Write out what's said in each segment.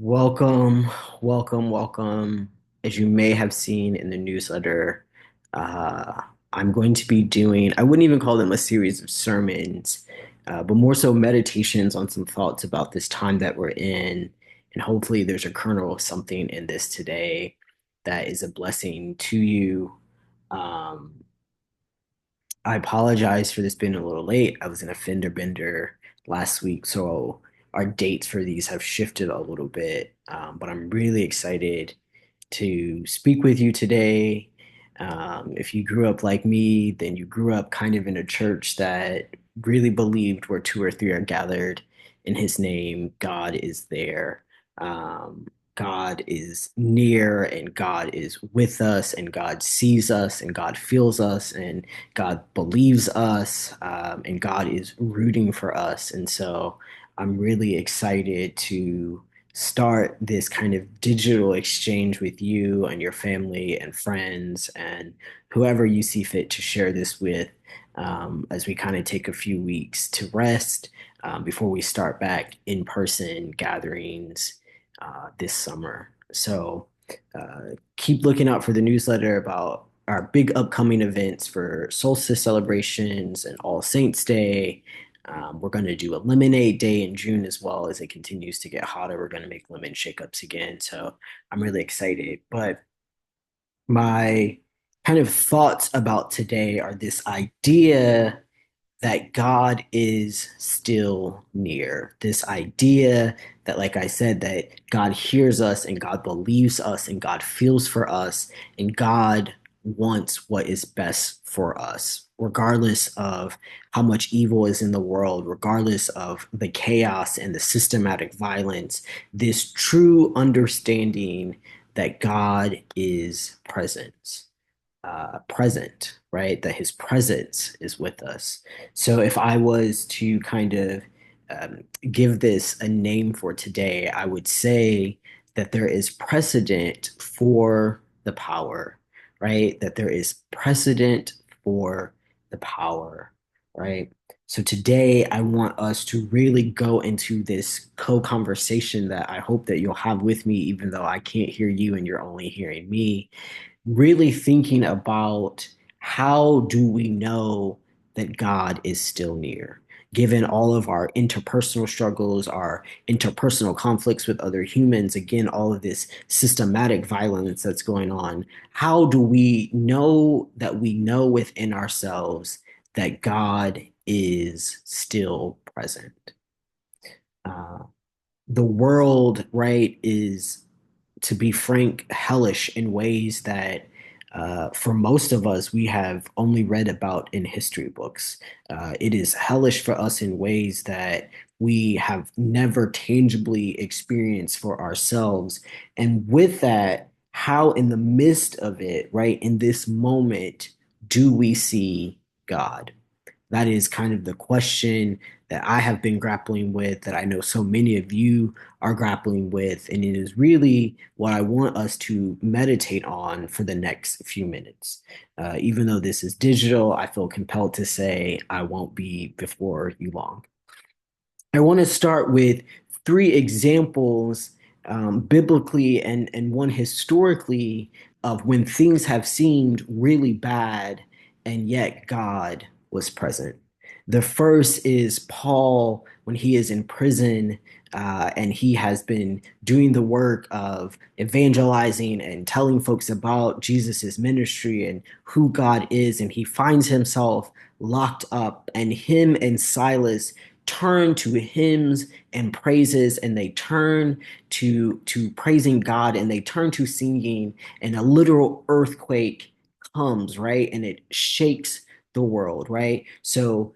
Welcome, welcome. As you may have seen in the newsletter, uh, I'm going to be doing, I wouldn't even call them a series of sermons, but more so meditations on some thoughts about this time that we're in. And hopefully, there's a kernel of something in this today that is a blessing to you. Um, I apologize for this being a little late. I was in a fender bender last week, so our dates for these have shifted a little bit. But I'm really excited to speak with you today. If you grew up like me, then you grew up kind of in a church that really believed where two or three are gathered in his name, God is there. God is near and God is with us and God sees us and God feels us and God believes us, and God is rooting for us. And so I'm really excited to start this kind of digital exchange with you and your family and friends and whoever you see fit to share this with, as we kind of take a few weeks to rest, before we start back in person gatherings this summer. So keep looking out for the newsletter about our big upcoming events for solstice celebrations and All Saints Day. We're going to do a lemonade day in June as well as it continues to get hotter. We're going to make lemon shake-ups again. So I'm really excited. But my kind of thoughts about today are this idea that God is still near. This idea that, like I said, that God hears us and God believes us and God feels for us and God wants what is best for us, regardless of how much evil is in the world, regardless of the chaos and the systematic violence, this true understanding that God is present, right? That his presence is with us. So if I was to kind of give this a name for today, I would say that there is precedent for the power, right? That there is precedent for the power, right? So today I want us to really go into this co-conversation that I hope that you'll have with me, even though I can't hear you and you're only hearing me, really thinking about how do we know that God is still near? Given all of our interpersonal struggles, our interpersonal conflicts with other humans, again, all of this systematic violence that's going on, how do we know that we know within ourselves that God is still present? Uh, the world, right, is, to be frank, hellish in ways that, for most of us, we have only read about in history books. It is hellish for us in ways that we have never tangibly experienced for ourselves. And with that, how in the midst of it, right, in this moment, do we see God? That is kind of the question that I have been grappling with, that I know so many of you are grappling with. And it is really what I want us to meditate on for the next few minutes. Even though this is digital, I feel compelled to say I won't be before you long. I want to start with three examples, biblically and one historically, of when things have seemed really bad and yet God was present. The first is Paul when he is in prison, and he has been doing the work of evangelizing and telling folks about Jesus's ministry and who God is, and he finds himself locked up, and him and Silas turn to hymns and praises, and they turn to praising God, and they turn to singing, and a literal earthquake comes, right, and it shakes the world, right? So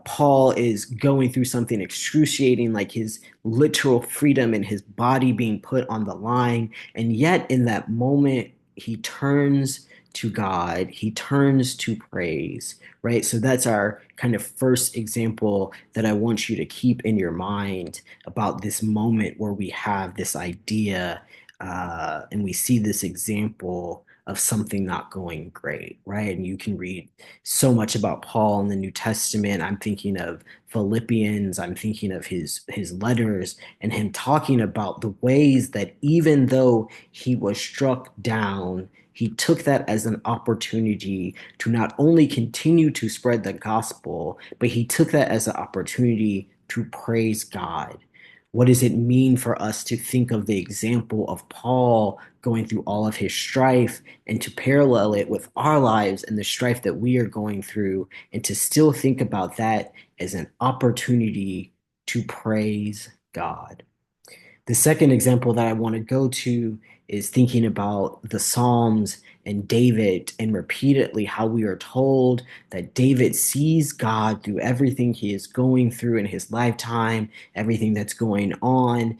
Paul is going through something excruciating, like his literal freedom and his body being put on the line, and yet in that moment he turns to God, he turns to praise, right? So that's our kind of first example that I want you to keep in your mind about this moment where we have this idea, and we see this example of something not going great, right? And you can read so much about Paul in the New Testament. I'm thinking of Philippians, I'm thinking of his letters and him talking about the ways that even though he was struck down, he took that as an opportunity to not only continue to spread the gospel, but he took that as an opportunity to praise God. What does it mean for us to think of the example of Paul going through all of his strife and to parallel it with our lives and the strife that we are going through, and to still think about that as an opportunity to praise God? The second example that I want to go to is thinking about the Psalms and David, and repeatedly how we are told that David sees God through everything he is going through in his lifetime, everything that's going on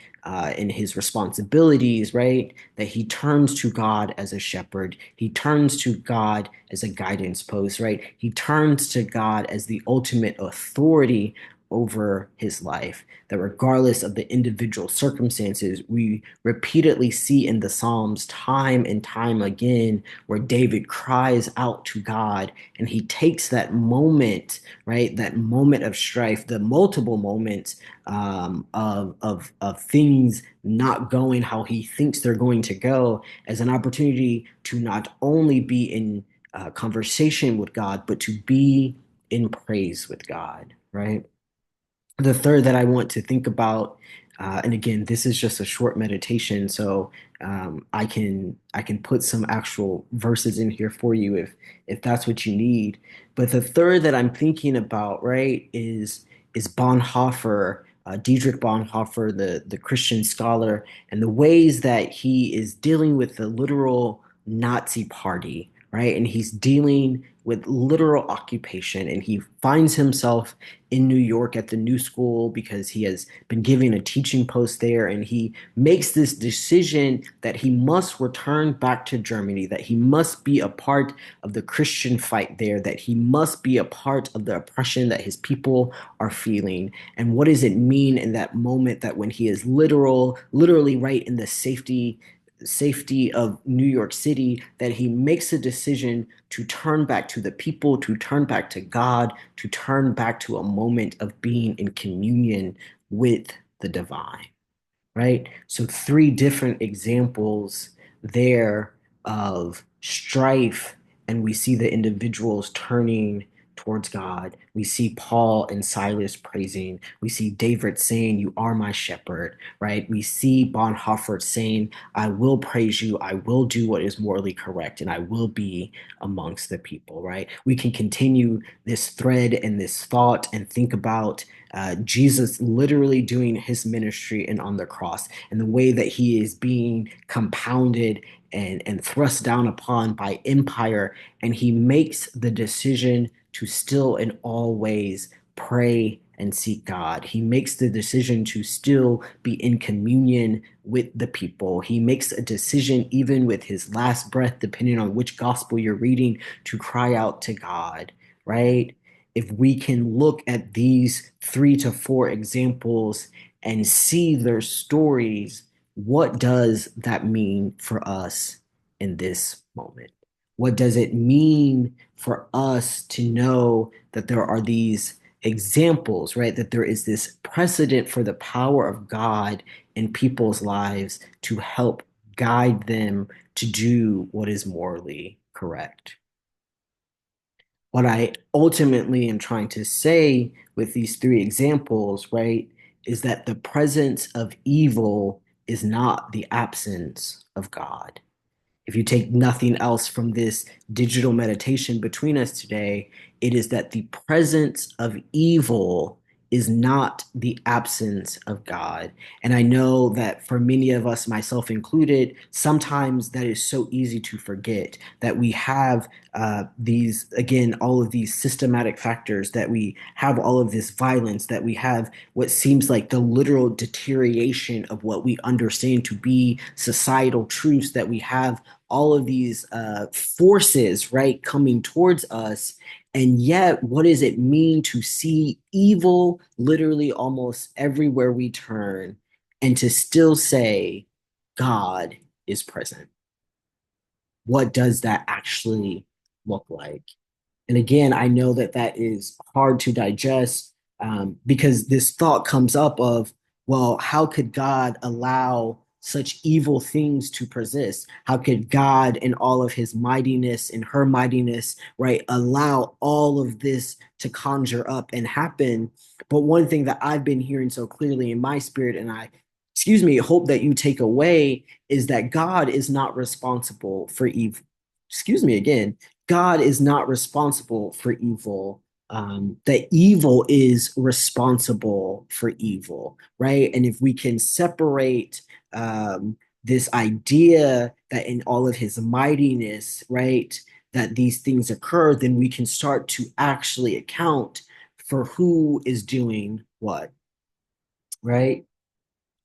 in his responsibilities, right? That he turns to God as a shepherd. He turns to God as a guidance post, right? He turns to God as the ultimate authority over his life, that regardless of the individual circumstances, we repeatedly see in the Psalms time and time again where David cries out to God and he takes that moment, right? That moment of strife, the multiple moments of things not going how he thinks they're going to go, as an opportunity to not only be in conversation with God, but to be in praise with God, right? The third that I want to think about, and again, this is just a short meditation, so I can put some actual verses in here for you if that's what you need. But the third that I'm thinking about, right, is Bonhoeffer, Dietrich Bonhoeffer, the Christian scholar, and the ways that he is dealing with the literal Nazi party, right, and he's dealing with literal occupation, and he finds himself in New York at the New School because he has been given a teaching post there, and he makes this decision that he must return back to Germany, that he must be a part of the Christian fight there, that he must be a part of the oppression that his people are feeling. And what does it mean in that moment, that when he is literally right in the safety of New York City, that he makes a decision to turn back to the people, to turn back to God, to turn back to a moment of being in communion with the divine, right? So, three different examples there of strife, and we see the individuals turning towards God. We see Paul and Silas praising. We see David saying, "You are my shepherd," right? We see Bonhoeffer saying, "I will praise you. I will do what is morally correct, and I will be amongst the people," right? We can continue this thread and this thought and think about Jesus literally doing his ministry and on the cross, and the way that he is being compounded and thrust down upon by empire. And he makes the decision to still, in all ways, pray and seek God. He makes the decision to still be in communion with the people. He makes a decision, even with his last breath, depending on which gospel you're reading, to cry out to God, right? If we can look at these 3 to 4 examples and see their stories, what does that mean for us in this moment? What does it mean for us to know that there are these examples, right? That there is this precedent for the power of God in people's lives to help guide them to do what is morally correct. What I ultimately am trying to say with these 3 examples, right, is that the presence of evil is not the absence of God. If you take nothing else from this digital meditation between us today, it is that the presence of evil is not the absence of God. And I know that for many of us, myself included, sometimes that is so easy to forget, that we have these, again, all of these systematic factors, that we have all of this violence, that we have what seems like the literal deterioration of what we understand to be societal truths, that we have all of these forces, right, coming towards us. And yet, what does it mean to see evil literally almost everywhere we turn, and to still say God is present? what does that actually look like? And again, I know that that is hard to digest, because this thought comes up of, well, how could God allow such evil things to persist? How could God, in all of his mightiness and her mightiness, right, allow all of this to conjure up and happen? But one thing that I've been hearing so clearly in my spirit, and hope that you take away, is that God is not responsible for evil. Excuse me again. God is not responsible for evil. That evil is responsible for evil, right? And if we can separate this idea that in all of his mightiness, right, that these things occur, then we can start to actually account for who is doing what, right?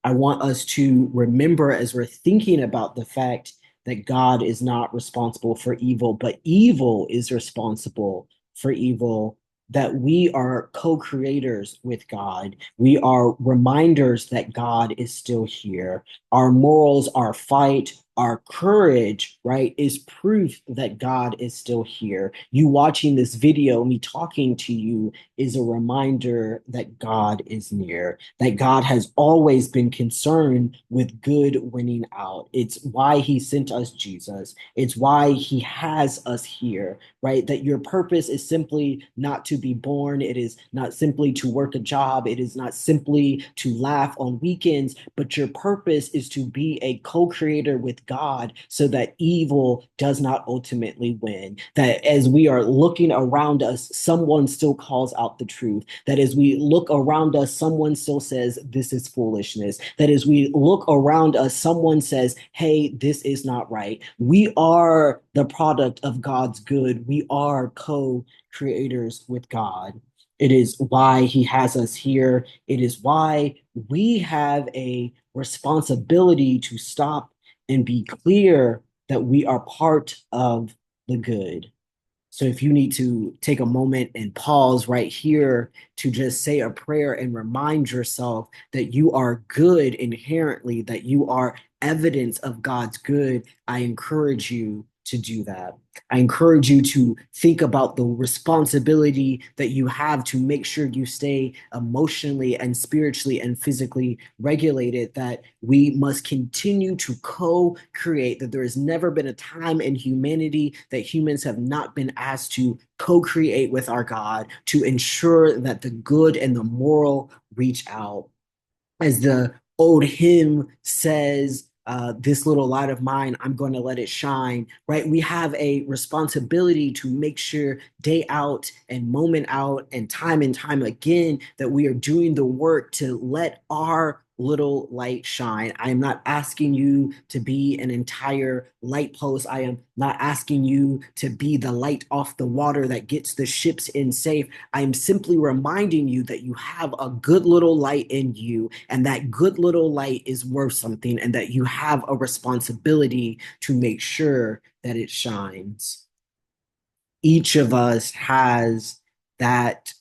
I want us to remember as we're thinking about the fact that God is not responsible for evil, but evil is responsible for evil, that we are co creators with God. We are reminders that God is still here. Our morals, our fight, our courage, right, is proof that God is still here. You watching this video, me talking to you, is a reminder that God is near, that God has always been concerned with good winning out. It's why he sent us Jesus. It's why he has us here, right? That your purpose is simply not to be born. It is not simply to work a job. It is not simply to laugh on weekends, but your purpose is to be a co-creator with God so that evil does not ultimately win. That as we are looking around us, someone still calls out the truth. That as we look around us, someone still says, this is foolishness. That as we look around us, someone says, hey, this is not right. We are the product of God's good. We are co creators with God. It is why he has us here. It is why we have a responsibility to stop and be clear that we are part of the good. So if you need to take a moment and pause right here to just say a prayer and remind yourself that you are good inherently, that you are evidence of God's good, I encourage you to do that. I encourage you to think about the responsibility that you have to make sure you stay emotionally and spiritually and physically regulated, that we must continue to co create, that there has never been a time in humanity that humans have not been asked to co create with our God to ensure that the good and the moral reach out. As the old hymn says, this little light of mine, I'm going to let it shine, right? We have a responsibility to make sure day out and moment out and time again that we are doing the work to let our little light shine. I am not asking you to be an entire light post. I am not asking you to be the light off the water that gets the ships in safe. I am simply reminding you that you have a good little light in you, and that good little light is worth something, and that you have a responsibility to make sure that it shines. Each of us has that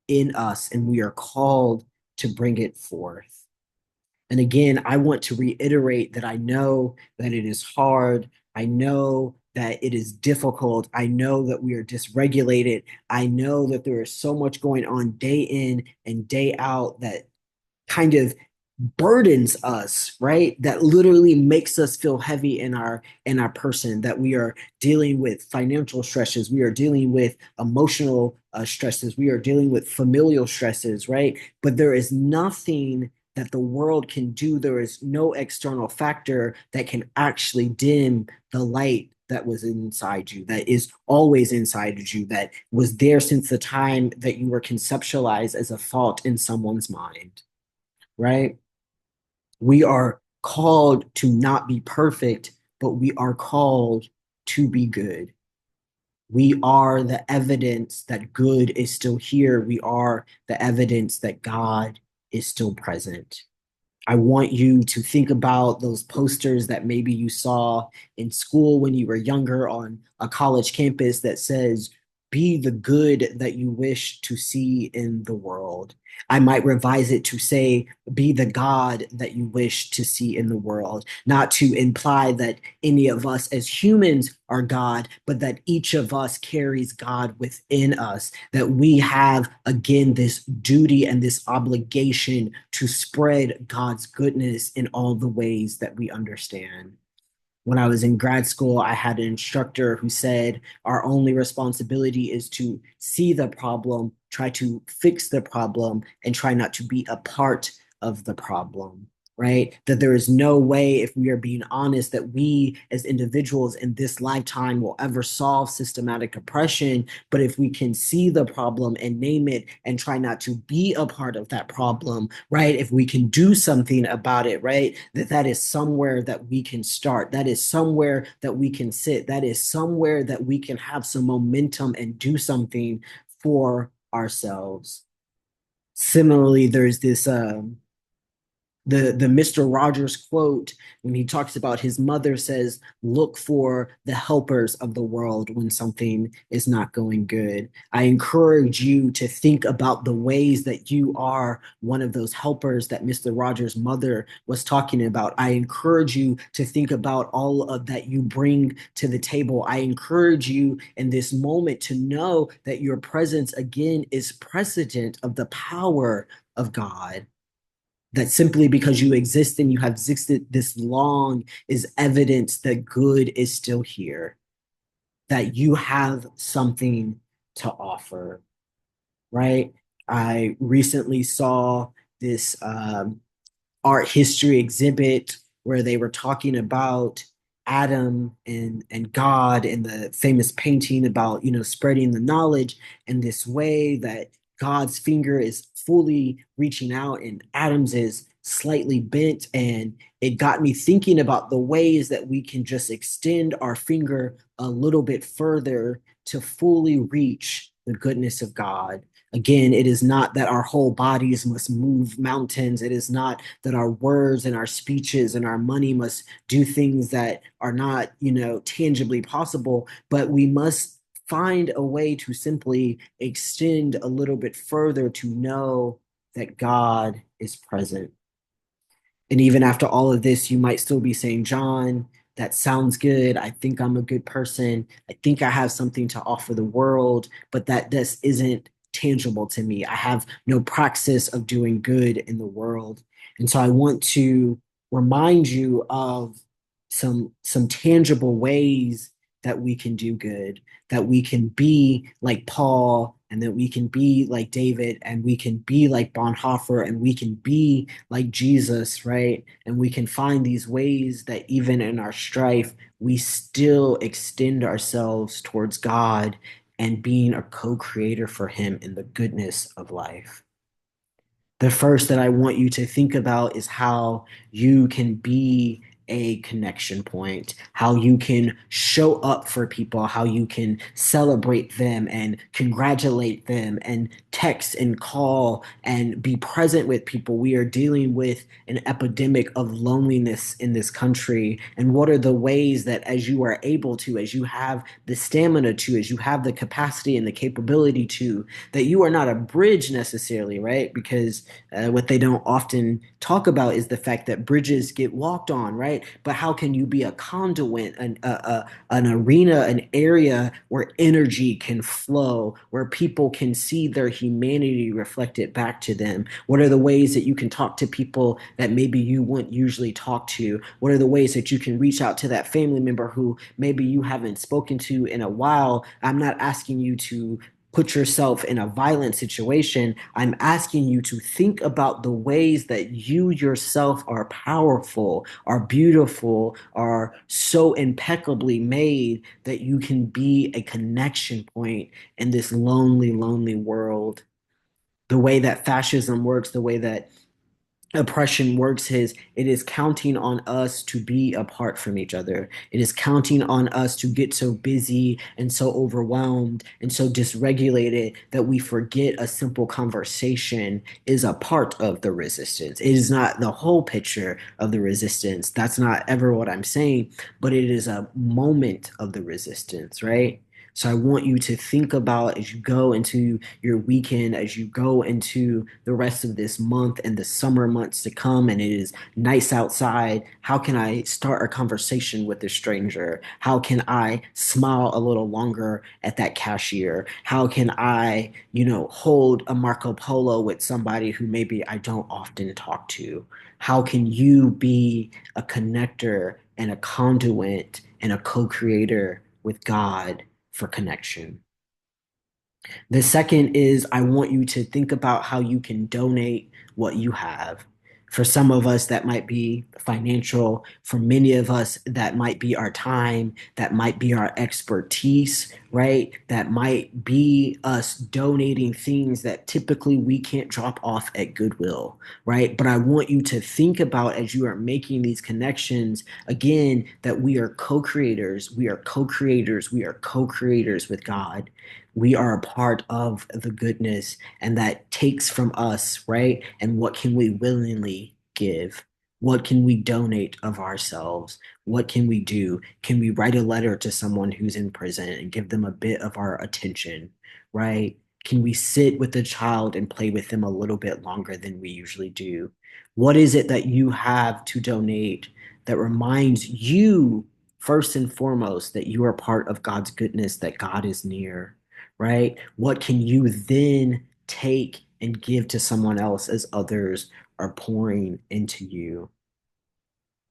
in us, and we are called to bring it forth. And again, I want to reiterate that I know that it is hard. I know that it is difficult. I know that we are dysregulated. I know that there is so much going on day in and day out that kind of burdens us, right? That literally makes us feel heavy in our person, that we are dealing with financial stresses, we are dealing with emotional stresses, we are dealing with familial stresses, right? But there is nothing that the world can do. There is no external factor that can actually dim the light that was inside you, that is always inside you, that was there since the time that you were conceptualized as a thought in someone's mind, right? We are called to not be perfect, but we are called to be good. We are the evidence that good is still here. We are the evidence that God is still present. I want you to think about those posters that maybe you saw in school when you were younger on a college campus that says, be the good that you wish to see in the world. I might revise it to say, be the God that you wish to see in the world, not to imply that any of us as humans are God, but that each of us carries God within us, that we have, again, this duty and this obligation to spread God's goodness in all the ways that we understand. When I was in grad school, I had an instructor who said our only responsibility is to see the problem, try to fix the problem, and try not to be a part of the problem, right? That there is no way, if we are being honest, that we as individuals in this lifetime will ever solve systematic oppression. But if we can see the problem and name it and try not to be a part of that problem, right? If we can do something about it, right? That is somewhere that we can start. That is somewhere that we can sit. That is somewhere that we can have some momentum and do something for ourselves. Similarly, there's this the Mr. Rogers quote when he talks about his mother says, look for the helpers of the world when something is not going good. I encourage you to think about the ways that you are one of those helpers that Mr. Rogers' mother was talking about. I encourage you to think about all of that you bring to the table. I encourage you in this moment to know that your presence again is precedent of the power of God, that simply because you exist and you have existed this long is evidence that good is still here, that you have something to offer, right? I recently saw this art history exhibit where they were talking about Adam and God and the famous painting about, spreading the knowledge and this way that God's finger is fully reaching out and Adam's is slightly bent. And it got me thinking about the ways that we can just extend our finger a little bit further to fully reach the goodness of God. Again, it is not that our whole bodies must move mountains. It is not that our words and our speeches and our money must do things that are not, tangibly possible, but we must find a way to simply extend a little bit further to know that God is present. And even after all of this, you might still be saying, John, that sounds good. I think I'm a good person. I think I have something to offer the world, but that this isn't tangible to me. I have no praxis of doing good in the world. And so I want to remind you of some tangible ways that we can do good, that we can be like Paul, and that we can be like David, and we can be like Bonhoeffer, and we can be like Jesus, right? And we can find these ways that even in our strife, we still extend ourselves towards God and being a co-creator for Him in the goodness of life. The first that I want you to think about is how you can be a connection point, how you can show up for people, how you can celebrate them and congratulate them and text and call and be present with people. We are dealing with an epidemic of loneliness in this country. And what are the ways that, as you are able to, as you have the stamina to, as you have the capacity and the capability to, that you are not a bridge necessarily, right? Because what they don't often talk about is the fact that bridges get walked on, right? But how can you be a conduit, an arena, an area where energy can flow, where people can see their humanity reflected back to them? What are the ways that you can talk to people that maybe you wouldn't usually talk to? What are the ways that you can reach out to that family member who maybe you haven't spoken to in a while? I'm not asking you to put yourself in a violent situation. I'm asking you to think about the ways that you yourself are powerful, are beautiful, are so impeccably made that you can be a connection point in this lonely, lonely world. The way that fascism works, the way that oppression works is it is counting on us to be apart from each other. It is counting on us to get so busy and so overwhelmed and so dysregulated that we forget a simple conversation is a part of the resistance. It is not the whole picture of the resistance. That's not ever what I'm saying, but it is a moment of the resistance, right? So I want you to think about as you go into your weekend, as you go into the rest of this month and the summer months to come, and it is nice outside. How can I start a conversation with a stranger? How can I smile a little longer at that cashier? How can I, hold a Marco Polo with somebody who maybe I don't often talk to? How can you be a connector and a conduit and a co-creator with God for connection? The second is I want you to think about how you can donate what you have. For some of us, that might be financial. For many of us, that might be our time. That might be our expertise, right? That might be us donating things that typically we can't drop off at Goodwill, right? But I want you to think about as you are making these connections, again, that we are co creators. We are co creators. We are co creators with God. We are a part of the goodness, and that takes from us, right? And what can we willingly give? What can we donate of ourselves? What can we do? Can we write a letter to someone who's in prison and give them a bit of our attention, right? Can we sit with a child and play with them a little bit longer than we usually do? What is it that you have to donate that reminds you, first and foremost, that you are part of God's goodness, that God is near? Right? What can you then take and give to someone else as others are pouring into you?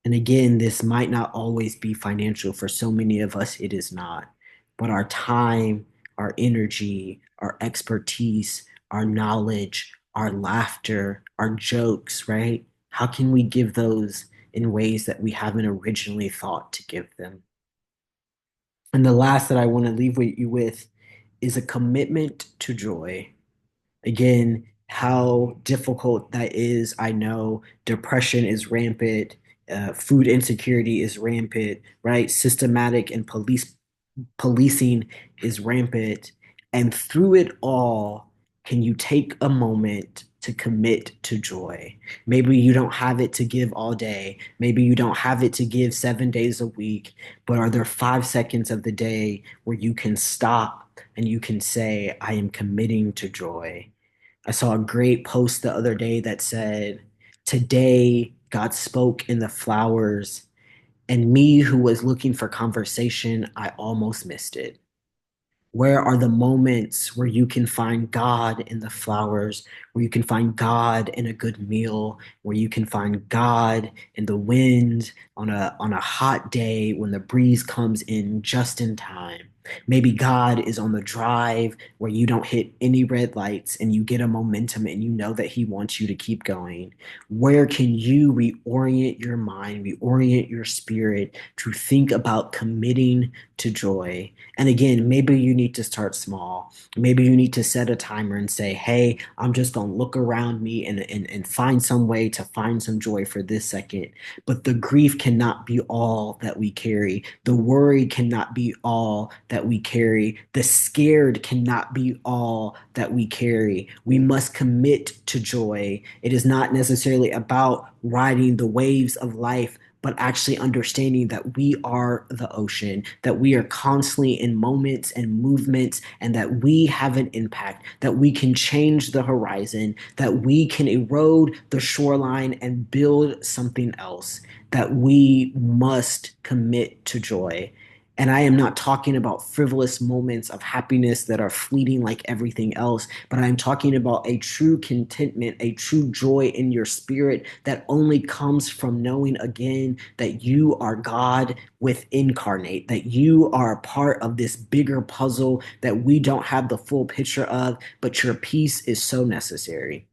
And again, this might not always be financial. For so many of us, it is not. But our time, our energy, our expertise, our knowledge, our laughter, our jokes, right? How can we give those in ways that we haven't originally thought to give them? And the last that I want to leave you with is a commitment to joy. Again, how difficult that is, I know. Depression is rampant, food insecurity is rampant, right? Systematic and policing is rampant. And through it all, can you take a moment to commit to joy? Maybe you don't have it to give all day. Maybe you don't have it to give 7 days a week, but are there 5 seconds of the day where you can stop and you can say, I am committing to joy? I saw a great post the other day that said, today God spoke in the flowers, and me who was looking for conversation, I almost missed it. Where are the moments where you can find God in the flowers, where you can find God in a good meal, where you can find God in the wind on a hot day when the breeze comes in just in time? Maybe God is on the drive where you don't hit any red lights and you get a momentum and you know that He wants you to keep going. Where can you reorient your mind, reorient your spirit to think about committing to joy? And again, maybe you need to start small. Maybe you need to set a timer and say, hey, I'm just going to look around me and find some way to find some joy for this second. But the grief cannot be all that we carry. The worry cannot be all that we carry. The scared cannot be all that we carry. We must commit to joy. It is not necessarily about riding the waves of life, but actually understanding that we are the ocean, that we are constantly in moments and movements, and that we have an impact, that we can change the horizon, that we can erode the shoreline and build something else, that we must commit to joy. And I am not talking about frivolous moments of happiness that are fleeting like everything else, but I'm talking about a true contentment, a true joy in your spirit that only comes from knowing again that you are God with incarnate, that you are a part of this bigger puzzle that we don't have the full picture of, but your peace is so necessary.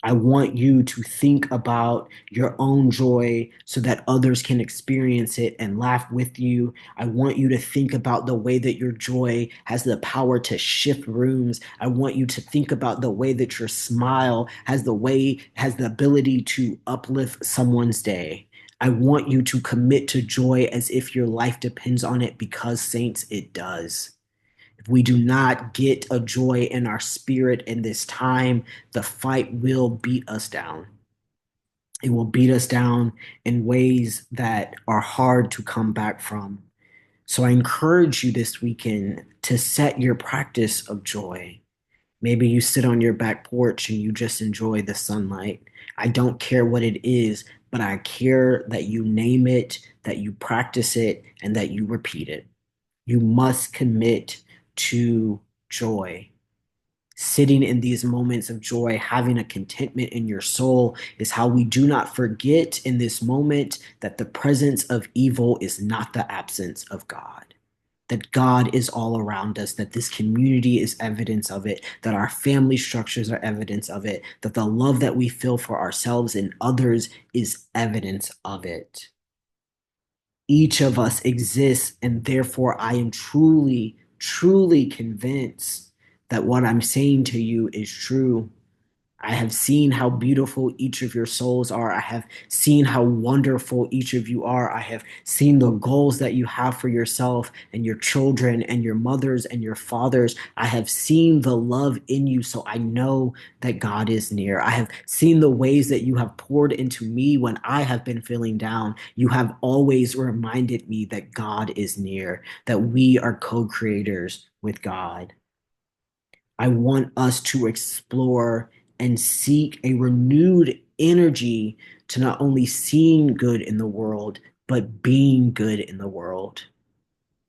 I want you to think about your own joy so that others can experience it and laugh with you. I want you to think about the way that your joy has the power to shift rooms. I want you to think about the way that your smile has the ability to uplift someone's day. I want you to commit to joy as if your life depends on it, because saints, it does. If we do not get a joy in our spirit in this time, the fight will beat us down. It will beat us down in ways that are hard to come back from. So I encourage you this weekend to set your practice of joy. Maybe you sit on your back porch and you just enjoy the sunlight. I don't care what it is, but I care that you name it, that you practice it, and that you repeat it. You must commit to joy. Sitting in these moments of joy, having a contentment in your soul, is how we do not forget in this moment that the presence of evil is not the absence of God. That God is all around us, that this community is evidence of it, that our family structures are evidence of it, that the love that we feel for ourselves and others is evidence of it. Each of us exists, and therefore I am truly, truly convinced that what I'm saying to you is true. I have seen how beautiful each of your souls are. I have seen how wonderful each of you are. I have seen the goals that you have for yourself and your children and your mothers and your fathers. I have seen the love in you, so I know that God is near. I have seen the ways that you have poured into me when I have been feeling down. You have always reminded me that God is near, that we are co creators with God. I want us to explore and seek a renewed energy to not only seeing good in the world, but being good in the world.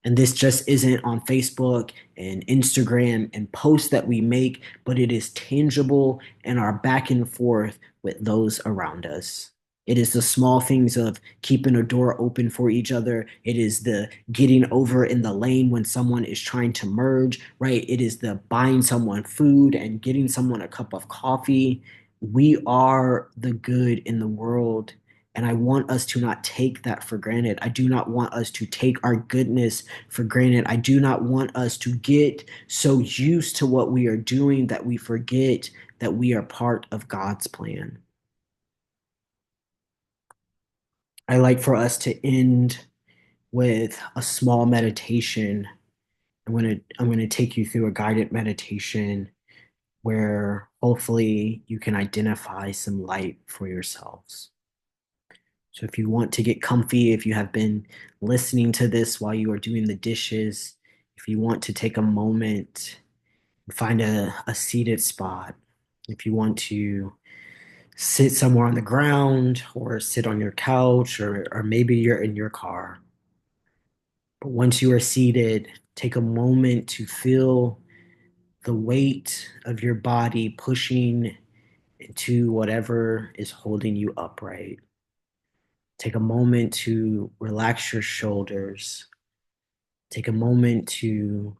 And this just isn't on Facebook and Instagram and posts that we make, but it is tangible in our back and forth with those around us. It is the small things of keeping a door open for each other. It is the getting over in the lane when someone is trying to merge, right? It is the buying someone food and getting someone a cup of coffee. We are the good in the world. And I want us to not take that for granted. I do not want us to take our goodness for granted. I do not want us to get so used to what we are doing that we forget that we are part of God's plan. I like for us to end with a small meditation. I'm going to take you through a guided meditation where hopefully you can identify some light for yourselves. So if you want to get comfy, if you have been listening to this while you are doing the dishes, if you want to take a moment, find a seated spot. If you want to sit somewhere on the ground or sit on your couch or maybe you're in your car. But once you are seated, take a moment to feel the weight of your body pushing into whatever is holding you upright. Take a moment to relax your shoulders. Take a moment to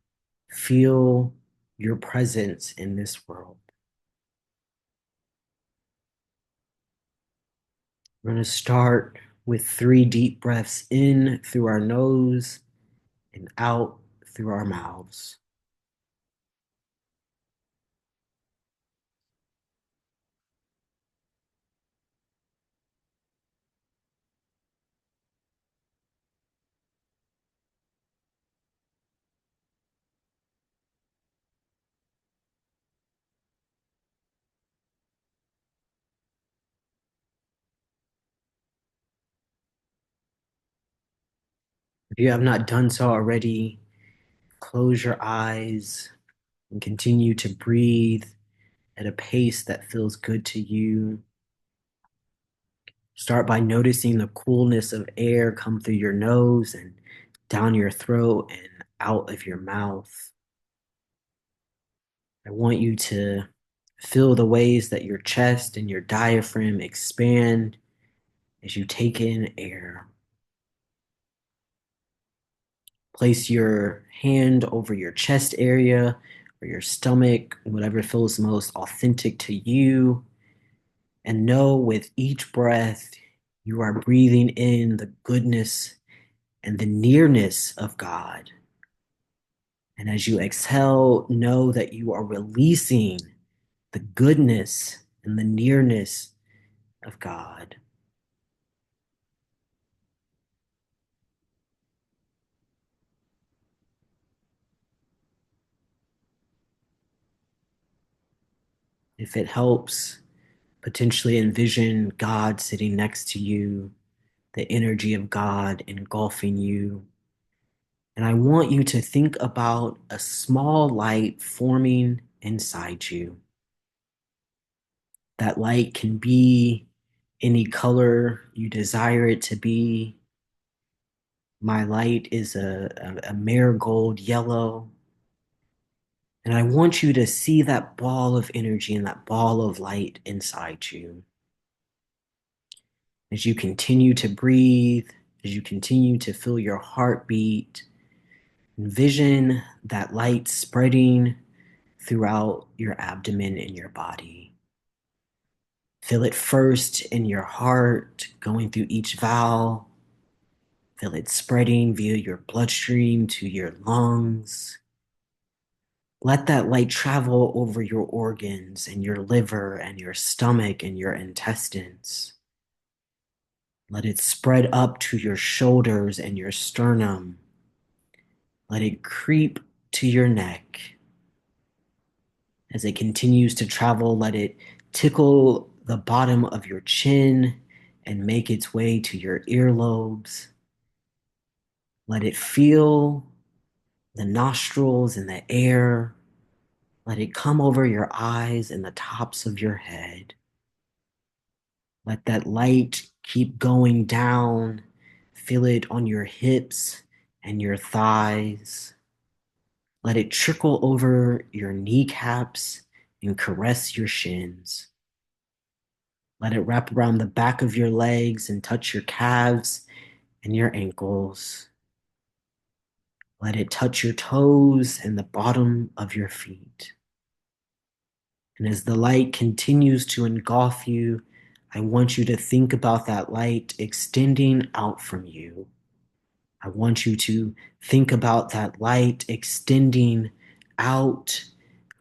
feel your presence in this world. We're going to start with 3 deep breaths in through our nose and out through our mouths. If you have not done so already, close your eyes and continue to breathe at a pace that feels good to you. Start by noticing the coolness of air come through your nose and down your throat and out of your mouth. I want you to feel the ways that your chest and your diaphragm expand as you take in air. Place your hand over your chest area or your stomach, whatever feels most authentic to you. And know with each breath, you are breathing in the goodness and the nearness of God. And as you exhale, know that you are releasing the goodness and the nearness of God. If it helps, potentially envision God sitting next to you, the energy of God engulfing you, And I want you to think about a small light forming inside you. That light can be any color you desire it to be. My light is a marigold yellow. And I want you to see that ball of energy and that ball of light inside you. As you continue to breathe, as you continue to feel your heartbeat, envision that light spreading throughout your abdomen and your body. Feel it first in your heart, going through each valve. Feel it spreading via your bloodstream to your lungs. Let that light travel over your organs and your liver and your stomach and your intestines. Let it spread up to your shoulders and your sternum. Let it creep to your neck. As it continues to travel, let it tickle the bottom of your chin and make its way to your earlobes. Let it feel the nostrils and the air. Let it come over your eyes and the tops of your head. Let that light keep going down. Feel it on your hips and your thighs. Let it trickle over your kneecaps and caress your shins. Let it wrap around the back of your legs and touch your calves and your ankles. Let it touch your toes and the bottom of your feet. And as the light continues to engulf you, I want you to think about that light extending out from you. I want you to think about that light extending out,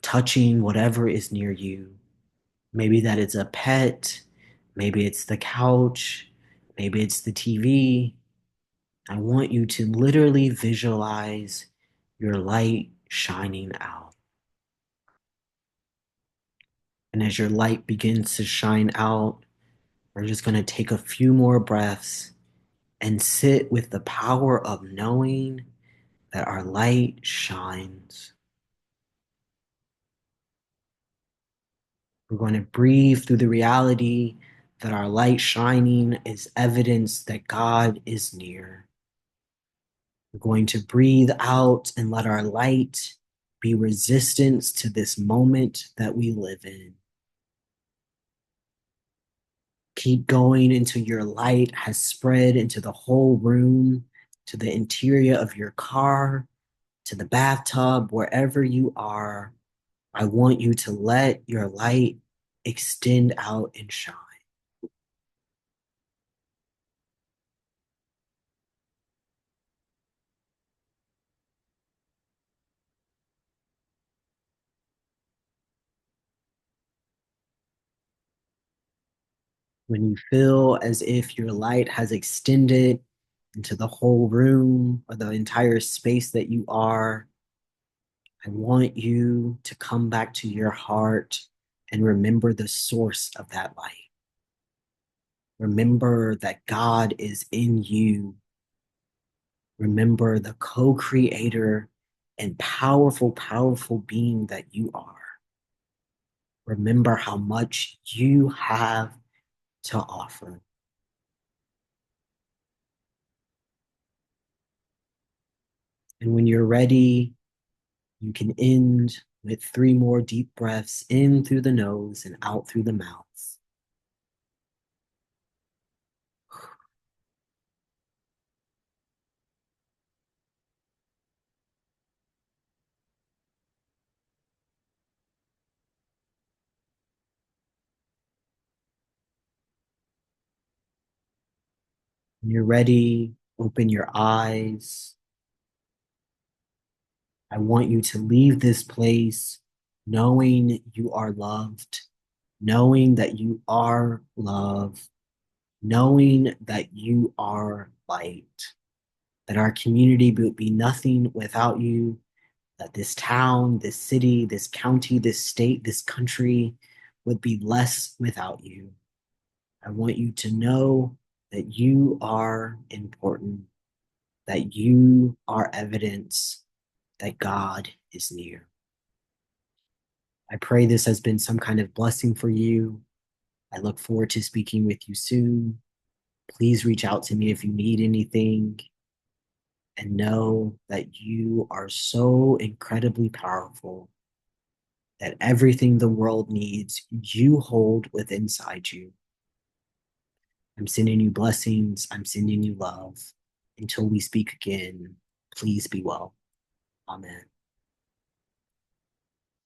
touching whatever is near you. Maybe that is a pet, maybe it's the couch, maybe it's the TV. I want you to literally visualize your light shining out. And as your light begins to shine out, we're just going to take a few more breaths and sit with the power of knowing that our light shines. We're going to breathe through the reality that our light shining is evidence that God is near. We're going to breathe out and let our light be resistance to this moment that we live in. Keep going until your light has spread into the whole room, to the interior of your car, to the bathtub, wherever you are. I want you to let your light extend out and shine. When you feel as if your light has extended into the whole room or the entire space that you are, I want you to come back to your heart and remember the source of that light. Remember that God is in you. Remember the co creator and powerful, powerful being that you are. Remember how much you have to offer. And when you're ready, you can end with 3 more deep breaths in through the nose and out through the mouth. When you're ready, open your eyes. I want you to leave this place knowing you are loved, knowing that you are love, knowing that you are light, that our community would be nothing without you, that this town, this city, this county, this state, this country would be less without you. I want you to know that you are important. that you are evidence that God is near. I pray this has been some kind of blessing for you. I look forward to speaking with you soon. Please reach out to me if you need anything, and know that you are so incredibly powerful that everything the world needs, you hold within inside you. I'm sending you blessings. I'm sending you love. Until we speak again, please be well. Amen.